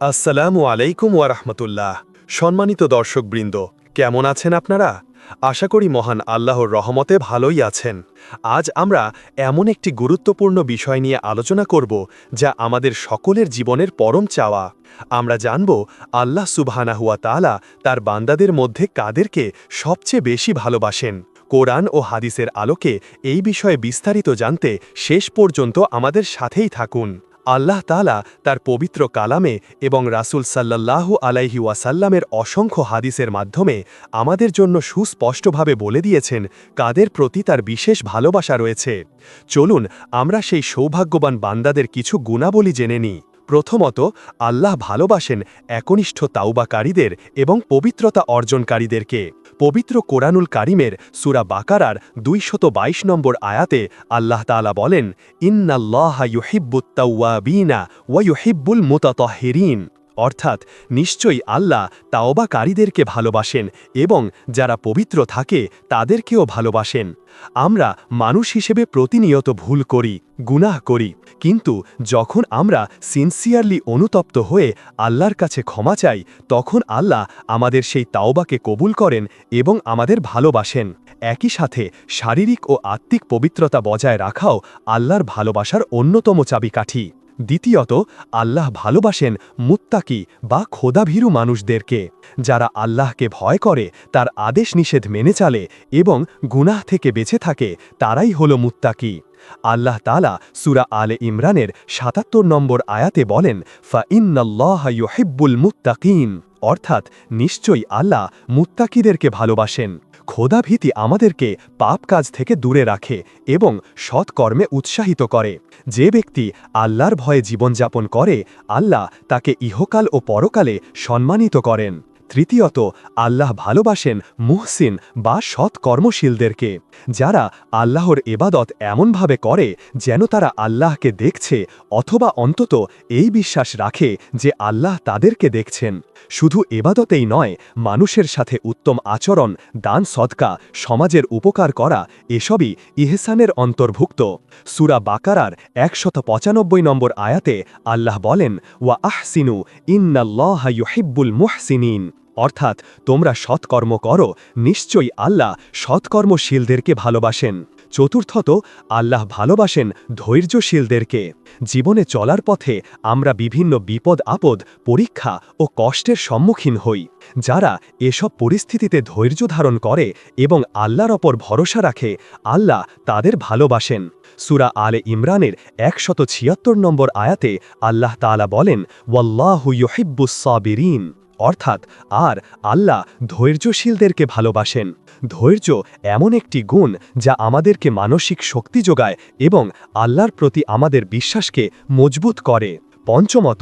আসসালামু আলাইকুম ওয়া রাহমাতুল্লাহ। সম্মানিত দর্শকবৃন্দ, কেমন আছেন আপনারা? আশা করি মহান আল্লাহর রহমতে ভালোই আছেন। আজ আমরা এমন একটি গুরুত্বপূর্ণ বিষয় নিয়ে আলোচনা করব যা আমাদের সকলের জীবনের পরম চাওয়া। আমরা জানব আল্লাহ সুবহানাহু ওয়া তাআলা তার বান্দাদের মধ্যে কাদেরকে সবচেয়ে বেশি ভালোবাসেন। কোরআন ও হাদিসের আলোকে এই বিষয়ে বিস্তারিত জানতে শেষ পর্যন্ত আমাদের সাথেই থাকুন। আল্লাহ তাআলা তার পবিত্র কালামে এবং রাসূল সাল্লাল্লাহু আলাইহি ওয়াসাল্লামের অসংখ্য হাদিসের মাধ্যমে আমাদের জন্য সুস্পষ্টভাবে বলে দিয়েছেন কাদের প্রতি তার বিশেষ ভালোবাসা রয়েছে। চলুন আমরা সেই সৌভাগ্যবান বান্দাদের কিছু গুণাবলী জেনে নিই। প্রথমত, আল্লাহ ভালোবাসেন একনিষ্ঠ তাওবাকারীদের এবং পবিত্রতা অর্জনকারীদেরকে। পবিত্র কোরআনুল কারিমের সূরা বাকারার ২২২ নম্বর আয়াতে আল্লাহ তাআলা বলেন, ইন্নাল্লাহা ইউহিব্বুত তাওয়াবিনা ওয়া ইউহিব্বুল মুতাতাহহিরিন। অর্থাৎ নিশ্চয়ই আল্লাহ তাওবাকারীদেরকে ভালোবাসেন এবং যারা পবিত্র থাকে তাদেরকেও ভালোবাসেন। আমরা মানুষ হিসেবে প্রতিনিয়ত ভুল করি, গুনাহ করি, কিন্তু যখন আমরা সিনসিয়ারলি অনুতপ্ত হয়ে আল্লাহর কাছে ক্ষমা চাই, তখন আল্লাহ আমাদের সেই তাওবাকে কবুল করেন এবং আমাদের ভালোবাসেন। একই সাথে শারীরিক ও আত্মিক পবিত্রতা বজায় রাখাও আল্লাহর ভালোবাসার অন্যতম চাবিকাঠি। দ্বিতীয়ত, আল্লাহ ভালোবাসেন মুত্তাকি বা খোদাভীরু মানুষদেরকে। যারা আল্লাহকে ভয় করে, তার আদেশ নিষেধ মেনে চলে এবং গুনাহ থেকে বেঁচে থাকে, তারাই হল মুত্তাকি। আল্লাহ তাআলা সূরা আলে ইমরানের ৭৭ নম্বর আয়াতে বলেন, ফাইন্নাল্লাহা ইউহিব্বুল মুত্তাকিন। অর্থাৎ নিশ্চয়ই আল্লাহ মুত্তাকিদেরকে ভালোবাসেন। খোদাভীতি আমাদেরকে পাপ কাজ থেকে দূরে রাখে এবং সৎকর্মে উৎসাহিত করে। যে ব্যক্তি আল্লাহর ভয়ে জীবনযাপন করে, আল্লাহ তাকে ইহকাল ও পরকালে সম্মানিত করেন। তৃতীয়ত, আল্লাহ ভালোবাসেন মুহসিন বা সৎ কর্মশীলদেরকে। যারা আল্লাহর ইবাদত এমনভাবে করে যেন তারা আল্লাহকে দেখছে, অথবা অন্তত এই বিশ্বাস রাখে যে আল্লাহ তাদেরকে দেখছেন। শুধু ইবাদতেই নয়, মানুষের সাথে উত্তম আচরণ, দান সদকা, সমাজের উপকার করা, এসবই ইহসানের অন্তর্ভুক্ত। সূরা বাকারার ১৯৫ নম্বর আয়াতে আল্লাহ বলেন, ওয়া আহসিনু ইন্নাল্লাহা ইউহিব্বুল মুহসিনিন। অর্থাৎ তোমরা সৎকর্ম করো, নিশ্চয়ই আল্লাহ সৎকর্মশীলদেরকে ভালোবাসেন। চতুর্থত, আল্লাহ ভালোবাসেন ধৈর্যশীলদেরকে। জীবনে চলার পথে আমরা বিভিন্ন বিপদ আপদ, পরীক্ষা ও কষ্টের সম্মুখীন হই। যারা এসব পরিস্থিতিতে ধৈর্য ধারণ করে এবং আল্লাহর ওপর ভরসা রাখে, আল্লাহ তাদের ভালোবাসেন। সূরা আলে ইমরানের ১৭৬ নম্বর আয়াতে আল্লাহ তাআলা বলেন, ওয়াল্লাহু ইউহিব্বুস সাবিরিন। অর্থাৎ আর আল্লাহ ধৈর্যশীলদেরকে ভালোবাসেন। ধৈর্য এমন একটি গুণ যা আমাদেরকে মানসিক শক্তি যোগায় এবং আল্লাহর প্রতি আমাদের বিশ্বাসকে মজবুত করে। পঞ্চমত,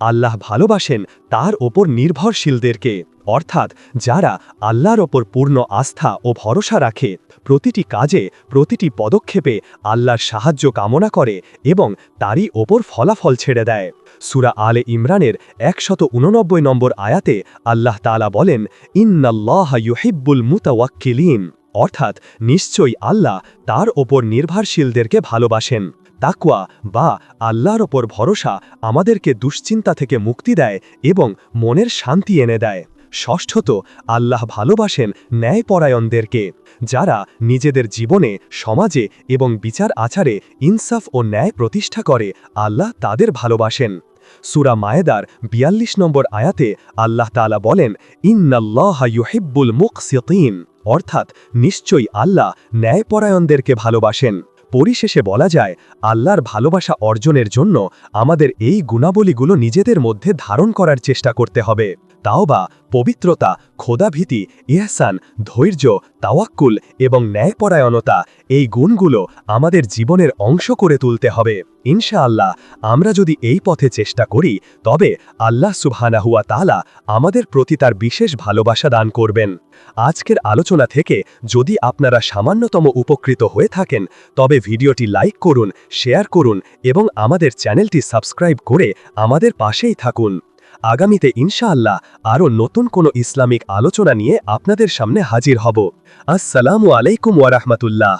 আল্লাহ ভালোবাসেন তার ওপর নির্ভরশীলদেরকে। অর্থাৎ যারা আল্লাহর ওপর পূর্ণ আস্থা ও ভরসা রাখে, প্রতিটি কাজে, প্রতিটি পদক্ষেপে আল্লাহর সাহায্য কামনা করে এবং তারই ওপর ফলাফল ছেড়ে দেয়। সূরা আলে ইমরানের ১৮৯ নম্বর আয়াতে আল্লাহ তাআলা বলেন, ইন্নাল্লাহা ইউহিব্বুল মুতাওয়াক্কিলিন। অর্থাৎ নিশ্চয়ই আল্লাহ তার ওপর নির্ভরশীলদেরকে ভালোবাসেন। তাকওয়া বা আল্লাহর ওপর ভরসা আমাদেরকে দুশ্চিন্তা থেকে মুক্তি দেয় এবং মনের শান্তি এনে দেয়। ষষ্ঠত, আল্লাহ ভালোবাসেন ন্যায়পরায়ণদেরকে। যারা নিজেদের জীবনে, সমাজে এবং বিচার আচারে ইনসাফ ও ন্যায় প্রতিষ্ঠা করে, আল্লাহ তাদের ভালোবাসেন। সূরা মায়েদার ৪২ নম্বর আয়াতে আল্লাহ তাআলা বলেন, ইন্নাল্লাহা ইউহিব্বুল মুকসিতিন। অর্থাৎ নিশ্চয়ই আল্লাহ ন্যায়পরায়ণদেরকে ভালোবাসেন। পরিশেষে বলা যায়, আল্লাহর ভালোবাসা অর্জনের জন্য আমাদের এই গুণাবলীগুলো নিজেদের মধ্যে ধারণ করার চেষ্টা করতে হবে। তাওবা, পবিত্রতা, খোদাভীতি, ইহসান, ধৈর্য, তাওয়াক্কুল এবং ন্যায়পরায়ণতা, এই গুণগুলো আমাদের জীবনের অংশ করে তুলতে হবে। ইনশাআল্লাহ আমরা যদি এই পথে চেষ্টা করি, তবে আল্লাহ সুবহানাহু ওয়া তাআলা আমাদের প্রতি তার বিশেষ ভালোবাসা দান করবেন। আজকের আলোচনা থেকে যদি আপনারা সামান্যতম উপকৃত হয়ে থাকেন, তবে ভিডিওটি লাইক করুন, শেয়ার করুন এবং আমাদের চ্যানেলটি সাবস্ক্রাইব করে আমাদের পাশেই থাকুন। আগামীতে ইনশাআল্লাহ আরও নতুন কোনো ইসলামিক আলোচনা নিয়ে আপনাদের সামনে হাজির হব। আসসালামু আলাইকুম ওয়া রাহমাতুল্লাহ।